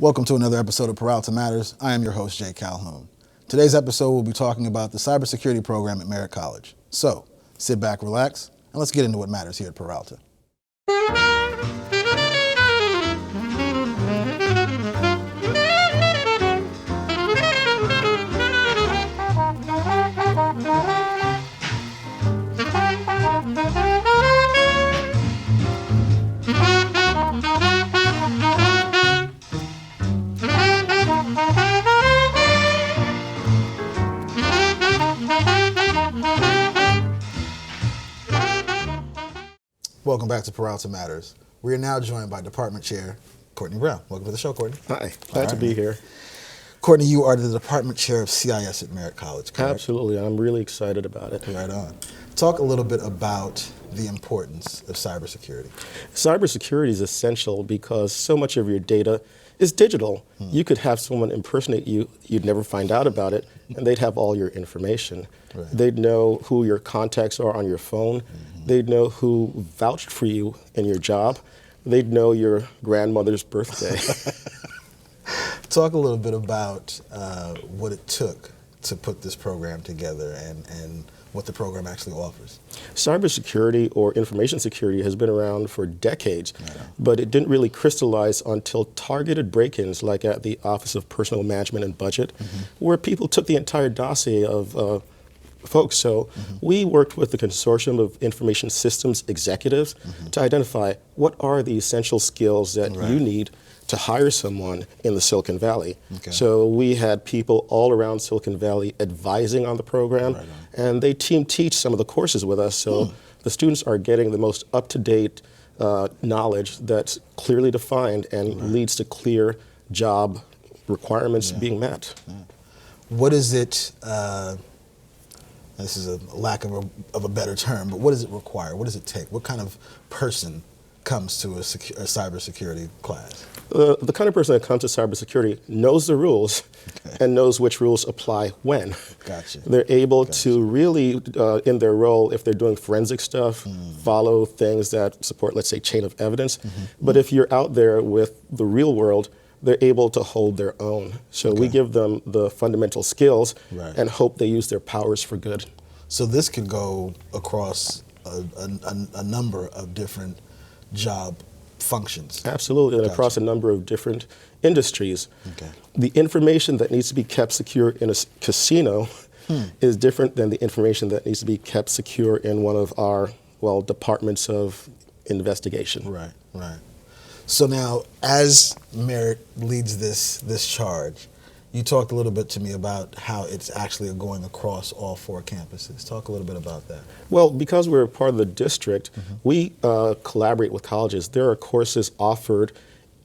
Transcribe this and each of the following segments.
Welcome to another episode of Peralta Matters. I am your host, Jay Calhoun. Today's episode, we'll be talking about the Cybersecurity Program at Merritt College. So, sit back, relax, and let's get into what matters here at Peralta. Welcome back to Peralta Matters. We are now joined by Department Chair Courtney Brown. Welcome to the show, Courtney. Hi, glad to be here. Courtney, you are the Department Chair of CIS at Merritt College, correct? Absolutely, I'm really excited about it. Right on. Talk a little bit about the importance of cybersecurity. Cybersecurity is essential because so much of your data is digital. You could have someone impersonate you, you'd never find out about it, and they'd have all your information. Right. They'd know who your contacts are on your phone. They'd know who vouched for you in your job. They'd know your grandmother's birthday. Talk a little bit about what it took to put this program together and what the program actually offers. Cybersecurity or information security has been around for decades, but it didn't really crystallize until targeted break-ins like at the Office of Personnel Management and Budget, where people took the entire dossier of folks. So we worked with the consortium of information systems executives to identify what are the essential skills that you need to hire someone in the Silicon Valley. So we had people all around Silicon Valley advising on the program, and they team teach some of the courses with us. So the students are getting the most up-to-date knowledge that's clearly defined and leads to clear job requirements being met. What is it, this is a lack of a better term, but what does it require? What does it take? What kind of person comes to a cybersecurity class? The kind of person that comes to cybersecurity knows the rules and knows which rules apply when. Gotcha. They're able to really, in their role, if they're doing forensic stuff, follow things that support, let's say, chain of evidence. But if you're out there with the real world, they're able to hold their own. So we give them the fundamental skills and hope they use their powers for good. So this could go across a number of different job functions. Absolutely, and across a number of different industries. The information that needs to be kept secure in a casino is different than the information that needs to be kept secure in one of our, departments of investigation. Right. So now, as Merritt leads this charge, you talked a little bit to me about how it's actually going across all 4 campuses. Talk a little bit about that. Well, because we're a part of the district, we collaborate with colleges. There are courses offered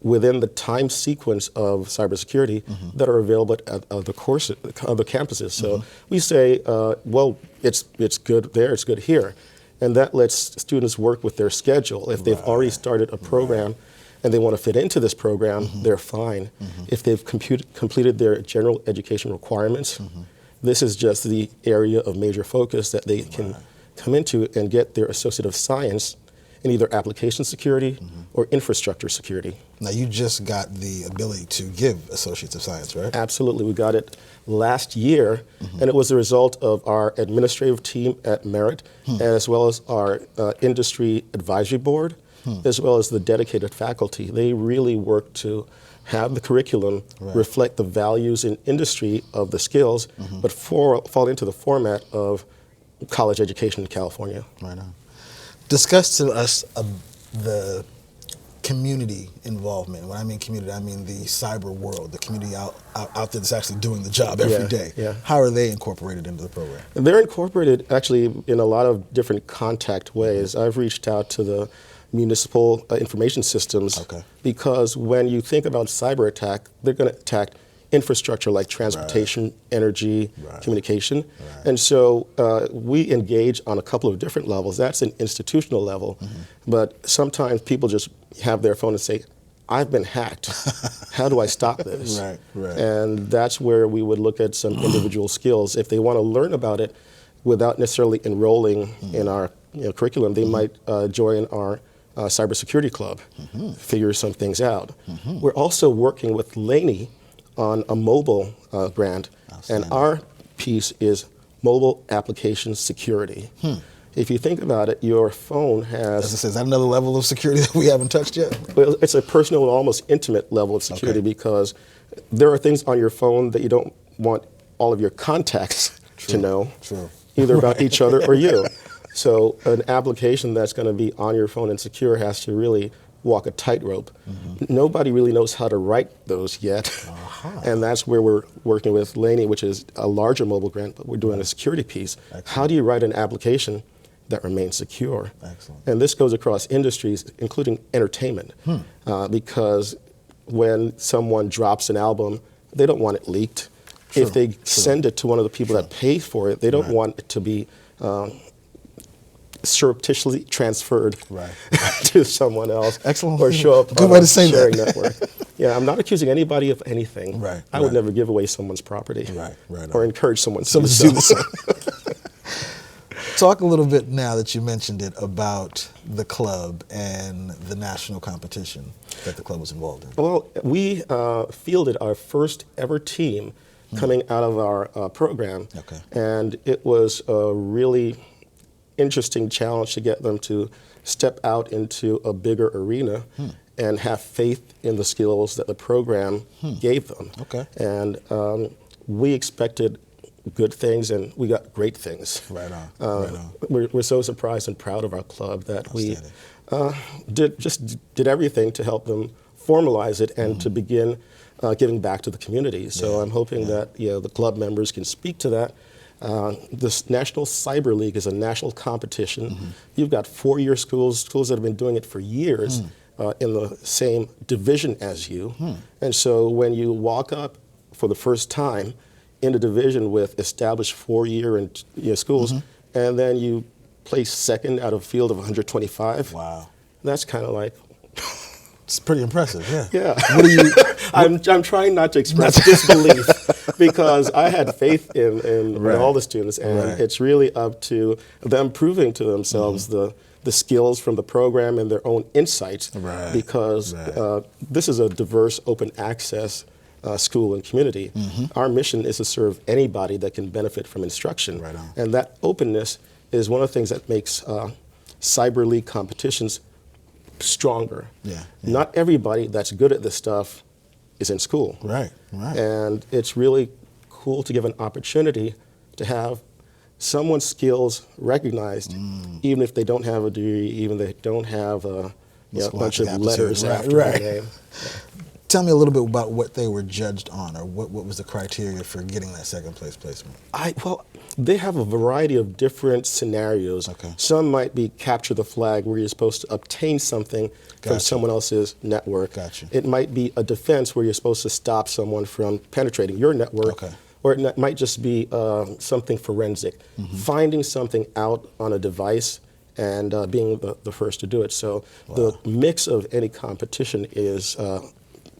within the time sequence of cybersecurity that are available at the campuses. So we say, it's good there, it's good here. And that lets students work with their schedule. If they've already started a program, and they want to fit into this program, they're fine. If they've completed their general education requirements, this is just the area of major focus that they can come into and get their Associate of Science in either application security or infrastructure security. Now, you just got the ability to give Associates of Science, right? Absolutely. We got it last year, and it was the result of our administrative team at Merritt, as well as our industry advisory board, as well as the dedicated faculty. They really work to have the curriculum reflect the values in industry of the skills, but fall into the format of college education in California. Right on. Discuss to us the community involvement. When I mean community, I mean the cyber world, the community out there that's actually doing the job every day. How are they incorporated into the program? They're incorporated actually in a lot of different contact ways. I've reached out to the municipal information systems because when you think about cyber attack, they're going to attack infrastructure like transportation, energy, communication. And so we engage on a couple of different levels. That's an institutional level. But sometimes people just have their phone and say, I've been hacked. How do I stop this? And that's where we would look at some individual skills. If they want to learn about it without necessarily enrolling in our curriculum, they might join our Cybersecurity Club, figure some things out. We're also working with Laney on a mobile grant, and our piece is mobile application security. If you think about it, your phone has... As I said, is that another level of security that we haven't touched yet? Well, it's a personal and almost intimate level of security because there are things on your phone that you don't want all of your contacts to know, either about each other or you. So an application that's going to be on your phone and secure has to really walk a tightrope. Nobody really knows how to write those yet. And that's where we're working with Laney, which is a larger mobile grant, but we're doing a security piece. How do you write an application that remains secure? And this goes across industries, including entertainment, because when someone drops an album, they don't want it leaked. If they send it to one of the people that pay for it, they don't want it to be surreptitiously transferred to someone else. Or show up Good on way a to say sharing that. network. Yeah, I'm not accusing anybody of anything. I would never give away someone's property or encourage someone to do so. Talk a little bit, now that you mentioned it, about the club and the national competition that the club was involved in. Well, we fielded our first ever team coming out of our program, and it was a really interesting challenge to get them to step out into a bigger arena and have faith in the skills that the program gave them. And we expected good things, and we got great things. We're so surprised and proud of our club that we did everything to help them formalize it and to begin giving back to the community. So I'm hoping that the club members can speak to that. This National Cyber League is a national competition. You've got four-year schools that have been doing it for years in the same division as you. And so when you walk up for the first time in a division with established four-year and schools, and then you place second out of a field of 125. That's kind of like... It's pretty impressive, Yeah. What do you... I'm trying not to express disbelief because I had faith in all the students, and it's really up to them proving to themselves the skills from the program and their own insights, because this is a diverse, open access school and community. Our mission is to serve anybody that can benefit from instruction, and that openness is one of the things that makes Cyber League competitions stronger. Not everybody that's good at this stuff is in school. And it's really cool to give an opportunity to have someone's skills recognized, even if they don't have a degree, even if they don't have a bunch of letters after their name. Tell me a little bit about what they were judged on, or what was the criteria for getting that second place placement? Well, they have a variety of different scenarios. Some might be capture the flag, where you're supposed to obtain something from someone else's network. It might be a defense, where you're supposed to stop someone from penetrating your network. Or it might just be something forensic, finding something out on a device and being the first to do it. So the mix of any competition is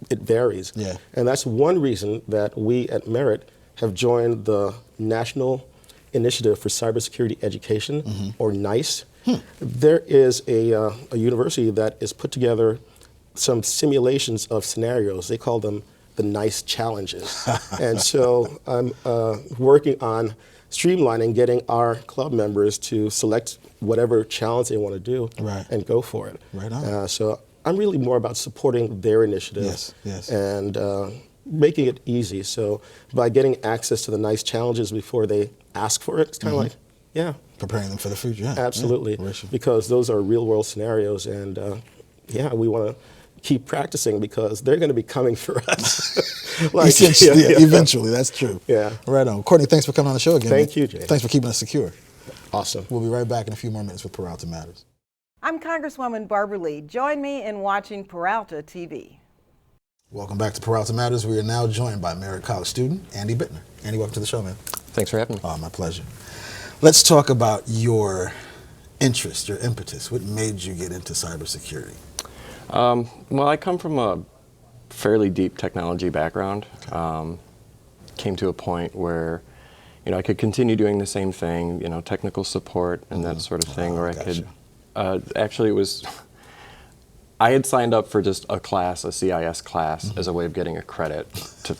it varies. And that's one reason that we at Merritt have joined the National Initiative for Cybersecurity Education, or NICE. There is a university that has put together some simulations of scenarios. They call them the NICE challenges. And so I'm working on streamlining, getting our club members to select whatever challenge they want to do and go for it. So I'm really more about supporting their initiative and making it easy. So by getting access to the NICE challenges before they ask for it, it's kind of like, preparing them for the future. Absolutely, because those are real world scenarios, and we want to keep practicing because they're going to be coming for us. Eventually, that's true. Right on. Courtney, thanks for coming on the show again. Thank you, Jay. Thanks for keeping us secure. Awesome. We'll be right back in a few more minutes with Peralta Matters. I'm Congresswoman Barbara Lee. Join me in watching Peralta TV. Welcome back to Peralta Matters. We are now joined by Merritt College student Andy Bittner. Andy, welcome to the show, man. Thanks for having me. Oh, my pleasure. Let's talk about your interest, your impetus. What made you get into cybersecurity? Well, I come from a fairly deep technology background. Came to a point where, I could continue doing the same thing, technical support and that sort of thing, or I could. Actually, it was I had signed up for just a class, a CIS class, as a way of getting a credit to,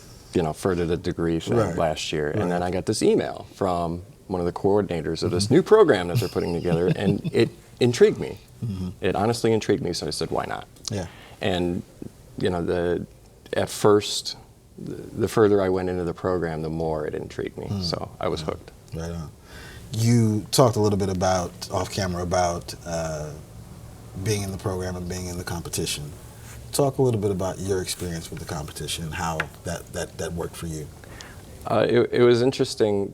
further the degree thing last year. And then I got this email from one of the coordinators of this new program that they're putting together, and it intrigued me. It honestly intrigued me, so I said, why not? Yeah. And, at first, the further I went into the program, the more it intrigued me. So I was hooked. Right on. You talked a little bit about, off camera, about being in the program and being in the competition. Talk a little bit about your experience with the competition and how that worked for you. It was interesting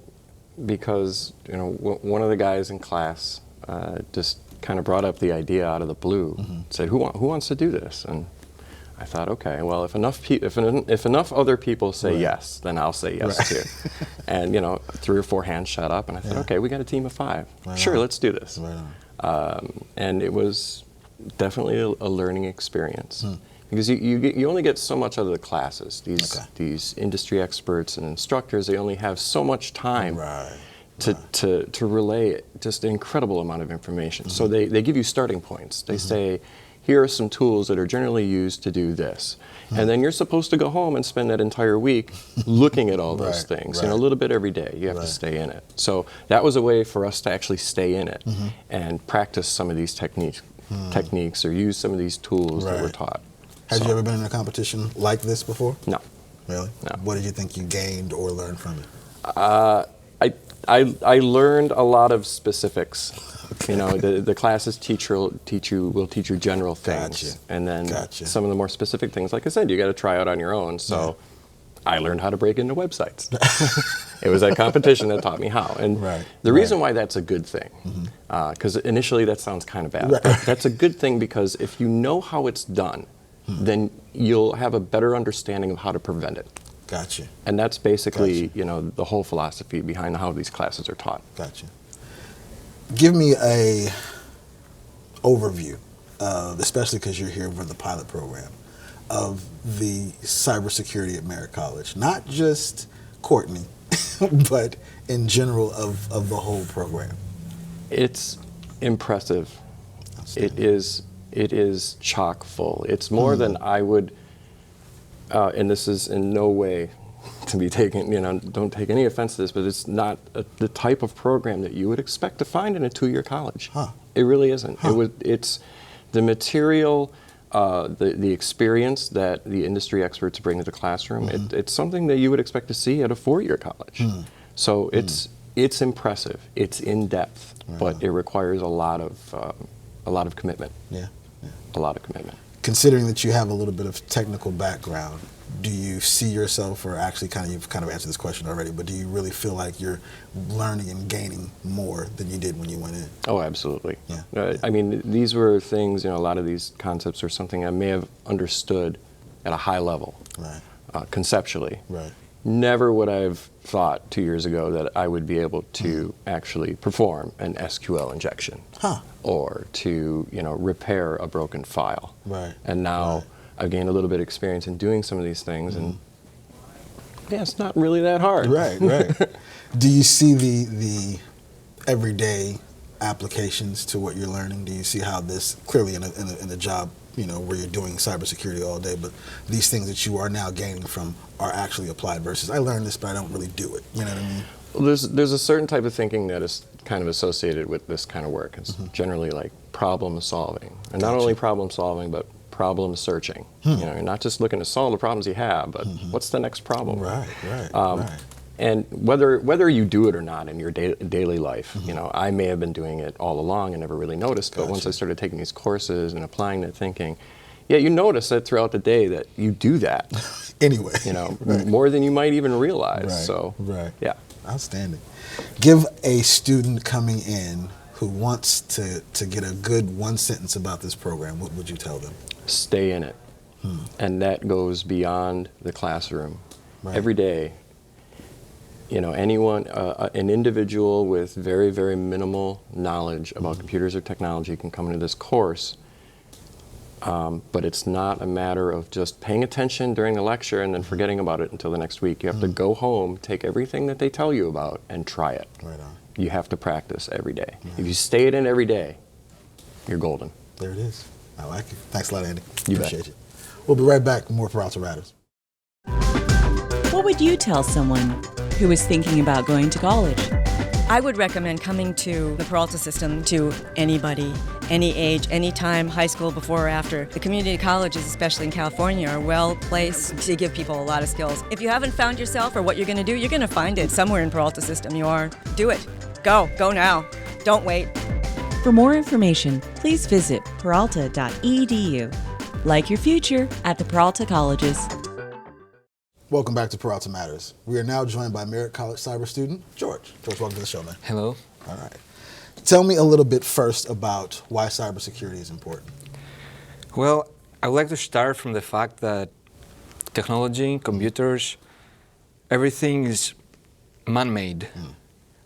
because, one of the guys in class just kind of brought up the idea out of the blue, said, who wants to do this? And I thought, okay, well, if enough other people say yes, then I'll say yes too. And 3 or 4 hands shot up, and I thought, okay, we got a team of 5. Sure, let's do this. And it was definitely a learning experience because you only get so much out of the classes. These industry experts and instructors, they only have so much time to relay just an incredible amount of information. So they give you starting points. They say, here are some tools that are generally used to do this. And then you're supposed to go home and spend that entire week looking at all those things. A little bit every day. You have to stay in it. So that was a way for us to actually stay in it and practice some of these techniques or use some of these tools that were taught. Had you ever been in a competition like this before? No. Really? No. What did you think you gained or learned from it? I learned a lot of specifics. The classes will teach you general things, and then some of the more specific things, like I said, you got to try out on your own. So I learned how to break into websites. It was that competition that taught me how. And the reason why that's a good thing, because initially that sounds kind of bad, but that's a good thing because if you know how it's done, then you'll have a better understanding of how to prevent it. Gotcha. And that's basically, the whole philosophy behind how these classes are taught. Gotcha. Give me a overview, especially because you're here for the pilot program, of the cybersecurity at Merritt College. Not just Courtney, but in general of the whole program. It's impressive. It is chock full. It's more than I would, and this is in no way to be taken, don't take any offense to this, but it's not the type of program that you would expect to find in a 2-year college. It really isn't. It's the material, the experience that the industry experts bring to the classroom. It's something that you would expect to see at a 4-year college. So it's impressive. It's in depth, but it requires a lot of commitment. A lot of commitment. Considering that you have a little bit of technical background, do you see yourself, or actually you've kind of answered this question already, but do you really feel like you're learning and gaining more than you did when you went in? Oh, absolutely. I mean, these were things, a lot of these concepts are something I may have understood at a high level, conceptually. Never would I have thought 2 years ago that I would be able to actually perform an SQL injection or to, repair a broken file. And now I've gained a little bit of experience in doing some of these things, and it's not really that hard. Do you see the everyday applications to what you're learning? Do you see how this, clearly in a job, where you're doing cybersecurity all day, but these things that you are now gaining from are actually applied versus I learned this, but I don't really do it. You know what I mean? Well, there's a certain type of thinking that is kind of associated with this kind of work. It's generally like problem solving, and not only problem solving, but problem searching. You're not just looking to solve the problems you have, but what's the next problem? And whether you do it or not in your daily life, I may have been doing it all along and never really noticed, but once I started taking these courses and applying that thinking, you notice that throughout the day that you do that. Anyway. More than you might even realize. So, yeah. Outstanding. Give a student coming in who wants to get a good one sentence about this program, what would you tell them? Stay in it. And that goes beyond the classroom. Every day, anyone, an individual with very, very minimal knowledge about computers or technology can come into this course, but it's not a matter of just paying attention during the lecture and then forgetting about it until the next week. You have to go home, take everything that they tell you about, and try it. You have to practice every day. If you stay in it every day, you're golden. There it is. I like it. Thanks a lot, Andy. You Appreciate you. We'll be right back with more Peralta Riders. What would you tell someone who is thinking about going to college? I would recommend coming to the Peralta system to anybody, any age, any time, high school, before or after. The community colleges, especially in California, are well placed to give people a lot of skills. If you haven't found yourself or what you're going to do, you're going to find it somewhere in Peralta system. You are. Do it. Go now. Don't wait. For more information, please visit peralta.edu. Like your future at the Peralta Colleges. Welcome back to Peralta Matters. We are now joined by Merritt College cyber student, George. George, welcome to the show, man. Hello. All right. Tell me a little bit first about why cybersecurity is important. Well, I would like to start from the fact that technology, computers, everything is man-made,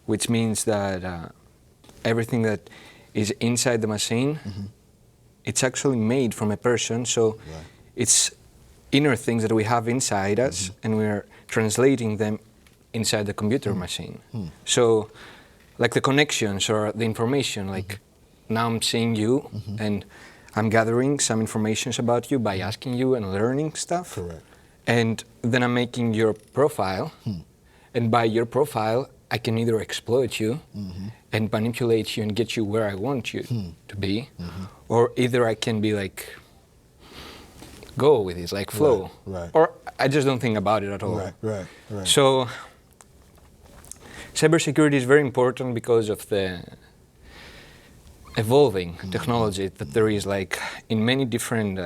which means that everything that is inside the machine, it's actually made from a person, so it's inner things that we have inside us, and we're translating them inside the computer machine. So, like the connections or the information, like now I'm seeing you, and I'm gathering some information about you by asking you and learning stuff. Correct. And then I'm making your profile, and by your profile, I can either exploit you and manipulate you and get you where I want you to be, or either I can be like, go with it, like flow. Right. Or I just don't think about it at all. Right. So cybersecurity is very important because of the evolving technology that there is, like in many different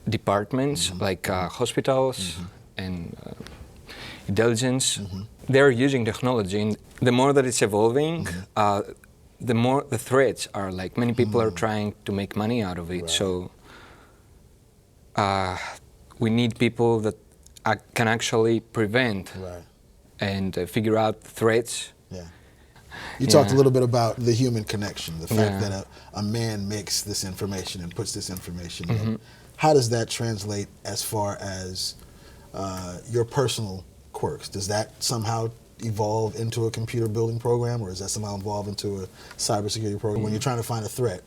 departments, like hospitals and intelligence. They're using technology, and the more that it's evolving, the more the threats are, like many people are trying to make money out of it. So we need people that can actually prevent and figure out threats. You talked a little bit about the human connection, the fact that a man makes this information and puts this information in. How does that translate as far as your personal quirks? Does that somehow evolve into a computer building program, or does that somehow evolve into a cybersecurity program? When you're trying to find a threat,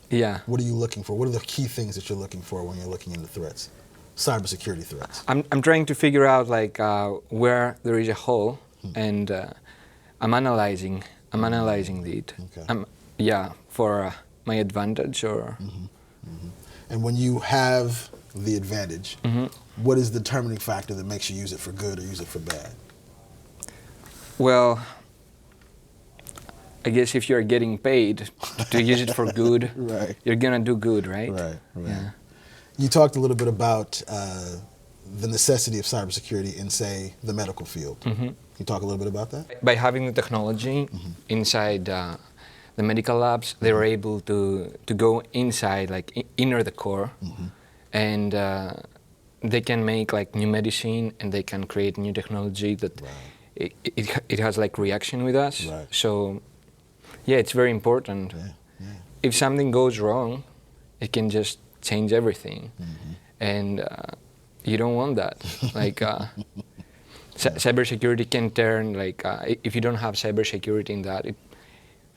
what are you looking for? What are the key things that you're looking for when you're looking into threats? Cybersecurity threats. I'm trying to figure out like where there is a hole, and I'm analyzing it. For my advantage or. And when you have the advantage, what is the determining factor that makes you use it for good or use it for bad? Well, I guess if you're getting paid to use it for good, you're gonna do good, right? Right. Yeah. You talked a little bit about the necessity of cybersecurity in, say, the medical field. Can you talk a little bit about that? By having the technology inside the medical labs, they're able to go inside, like inner the core, and they can make like new medicine, and they can create new technology that it has like reaction with us. So yeah, it's very important. If something goes wrong, it can just change everything, and you don't want that. Like cybersecurity can turn, like if you don't have cybersecurity in that,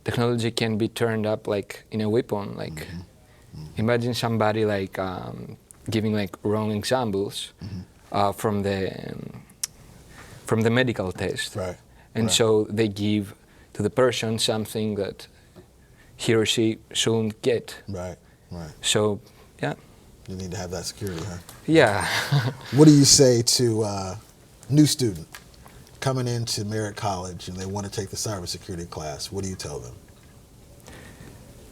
technology can be turned up like in a weapon. Like imagine somebody like giving like wrong examples from the medical test, and so they give to the person something that he or she shouldn't get. So yeah, you need to have that security, huh? Yeah. What do you say to a new student coming into Merritt College and they want to take the cybersecurity class? What do you tell them?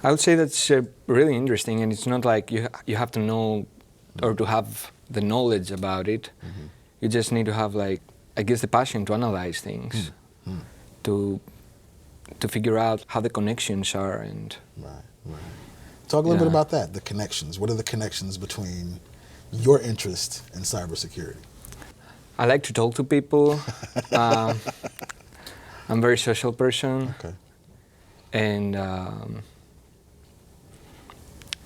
I would say that's really interesting, and it's not like you have to know or to have the knowledge about it. You just need to have, like, I guess, the passion to analyze things, to figure out how the connections are. And talk a little bit about that, the connections. What are the connections between your interest in cybersecurity? I like to talk to people. I'm a very social person. And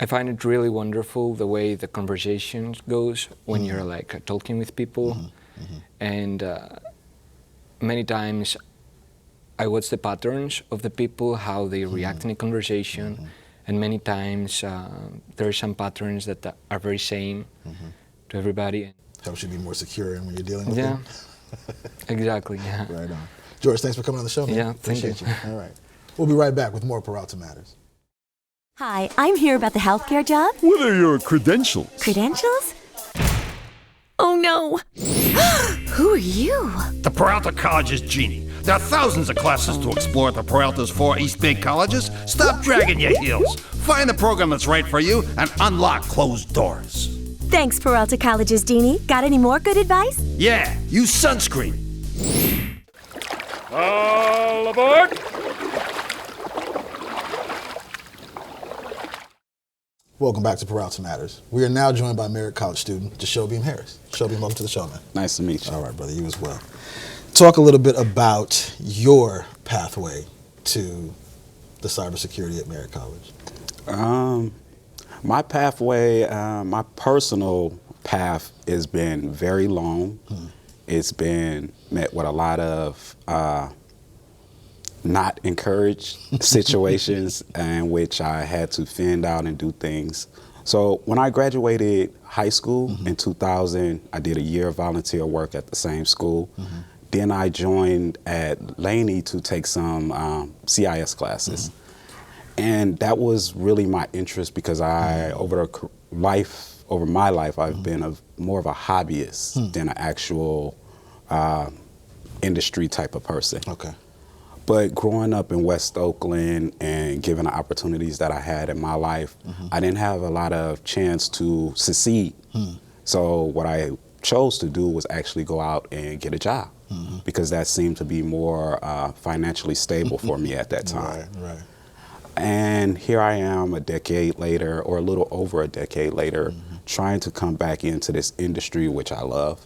I find it really wonderful the way the conversation goes when you're like talking with people. And many times I watch the patterns of the people, how they react in a conversation, and many times there are some patterns that are very same to everybody. Helps you be more secure in when you're dealing with them. Exactly. Yeah. Right on. George, thanks for coming on the show, man. Yeah, Appreciate you. All right. We'll be right back with more Peralta Matters. Hi, I'm here about the healthcare job. What are your credentials? Credentials? Oh no! Who are you? The Peralta College's genie. There are thousands of classes to explore at the Peralta's 4 East Bay colleges. Stop dragging your heels. Find the program that's right for you and unlock closed doors. Thanks, Peralta College's Deanie. Got any more good advice? Yeah, use sunscreen. All aboard! Welcome back to Peralta Matters. We are now joined by Merritt College student Dashobeam Harris. Dashobeam, welcome to the show, man. Nice to meet you. All right, brother, you as well. Talk a little bit about your pathway to the cybersecurity at Merritt College. My pathway, my personal path has been very long. It's been met with a lot of not encouraged situations in which I had to fend out and do things. So when I graduated high school in 2000, I did a year of volunteer work at the same school. Then I joined at Laney to take some CIS classes. And that was really my interest because over my life, I've been more of a hobbyist than an actual industry type of person. Okay. But growing up in West Oakland and given the opportunities that I had in my life, I didn't have a lot of chance to succeed. So what I chose to do was actually go out and get a job because that seemed to be more financially stable for me at that time. Right. And here I am a decade later, or a little over a decade later, trying to come back into this industry, which I love,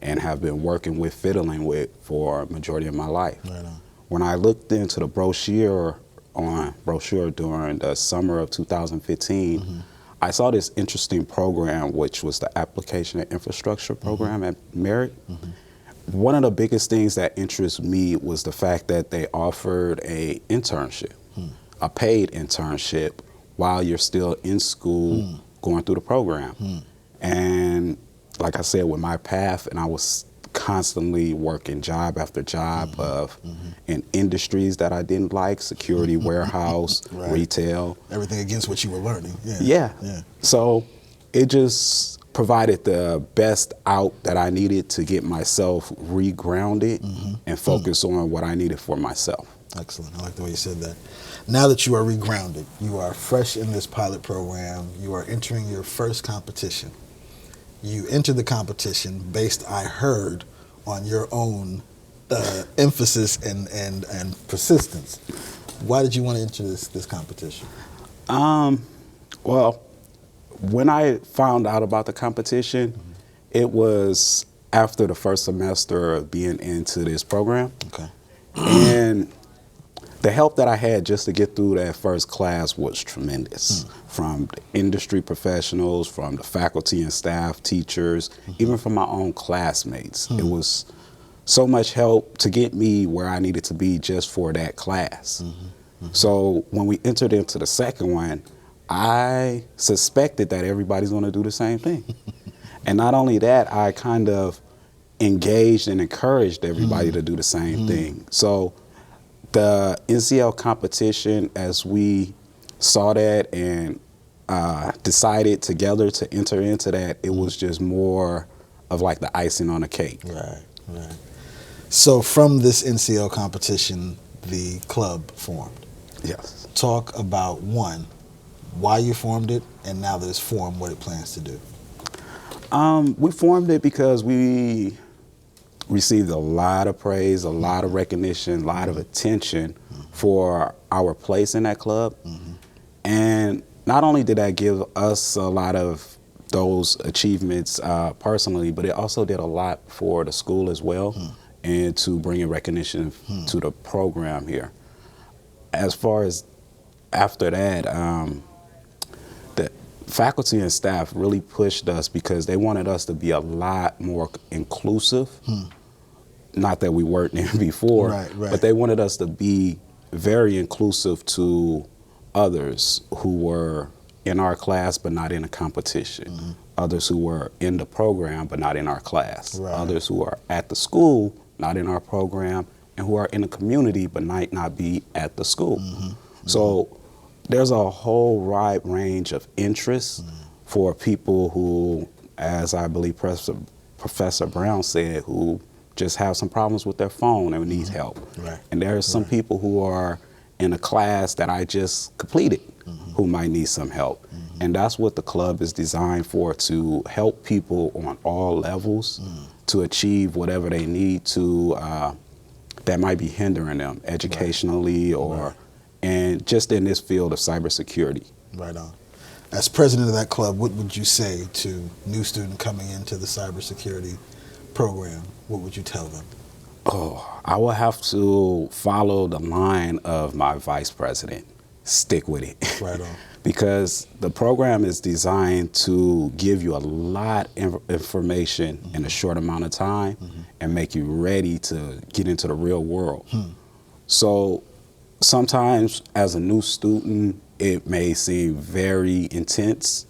and have been fiddling with for a majority of my life. Right on. When I looked into the brochure during the summer of 2015, I saw this interesting program, which was the Application and Infrastructure Program at Merritt. One of the biggest things that interested me was the fact that they offered an internship. A paid internship while you're still in school going through the program. And like I said, with my path, and I was constantly working job after job in industries that I didn't like, security, warehouse, retail. Everything against what you were learning. Yeah. So it just provided the best out that I needed to get myself regrounded and focus on what I needed for myself. Excellent. I like the way you said that. Now that you are regrounded, you are fresh in this pilot program, you are entering your first competition. You entered the competition based, I heard, on your own emphasis and persistence. Why did you want to enter this competition? Well, when I found out about the competition, it was after the first semester of being into this program. Okay. And the help that I had just to get through that first class was tremendous. From the industry professionals, from the faculty and staff, teachers, even from my own classmates. It was so much help to get me where I needed to be just for that class. So when we entered into the second one, I suspected that everybody's going to do the same thing. And not only that, I kind of engaged and encouraged everybody to do the same thing. So the NCL competition, as we saw that and decided together to enter into that, it was just more of like the icing on the cake. Right. So from this NCL competition, the club formed. Yes. Talk about, one, why you formed it, and now that it's formed, what it plans to do. We formed it because we received a lot of praise, a lot of recognition, a lot of attention for our place in that club. And not only did that give us a lot of those achievements personally, but it also did a lot for the school as well and to bring in recognition to the program here. As far as after that, the faculty and staff really pushed us because they wanted us to be a lot more inclusive. Not that we weren't there before, but they wanted us to be very inclusive to others who were in our class but not in a competition, others who were in the program but not in our class, others who are at the school, not in our program, and who are in the community but might not be at the school. So there's a whole wide range of interests for people who, as I believe Professor Brown said, who just have some problems with their phone and need help. And there's some people who are in a class that I just completed who might need some help. And that's what the club is designed for, to help people on all levels to achieve whatever they need to that might be hindering them educationally or and just in this field of cybersecurity. Right on. As president of that club, what would you say to new students coming into the cybersecurity program? What would you tell them? Oh, I will have to follow the line of my vice president. Stick with it. Right on. Because the program is designed to give you a lot of information in a short amount of time and make you ready to get into the real world. So sometimes as a new student, it may seem very intense.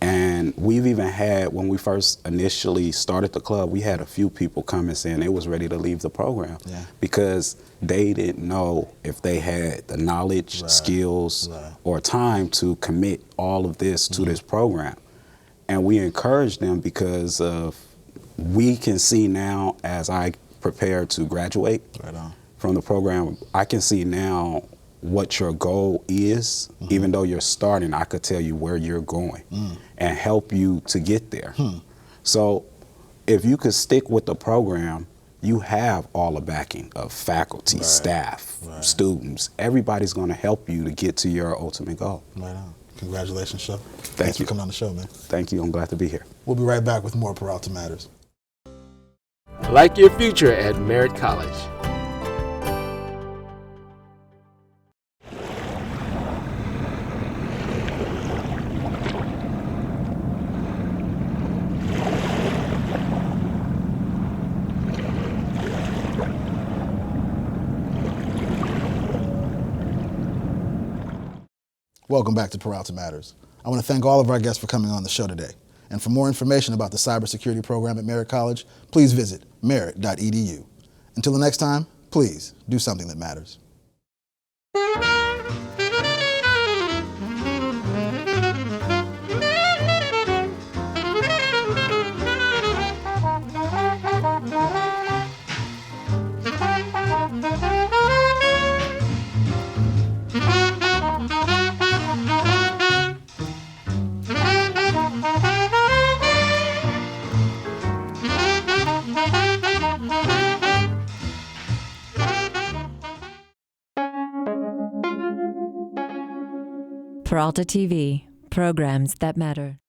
And we've even had, when we first initially started the club, we had a few people come and saying they was ready to leave the program because they didn't know if they had the knowledge, skills, or time to commit all of this to this program. And we encourage them because of, we can see now as I prepare to graduate from the program, I can see now what your goal is. Even though you're starting, I could tell you where you're going and help you to get there. So if you could stick with the program, you have all the backing of faculty, staff, students. Everybody's going to help you to get to your ultimate goal. Right on. Congratulations, Chef. Thanks for coming on the show, man. Thank you. I'm glad to be here. We'll be right back with more Peralta Matters. Like your future at Merritt College. Welcome back to Peralta Matters. I want to thank all of our guests for coming on the show today. And for more information about the cybersecurity program at Merritt College, please visit merritt.edu. Until the next time, please do something that matters. Peralta TV, programs that matter.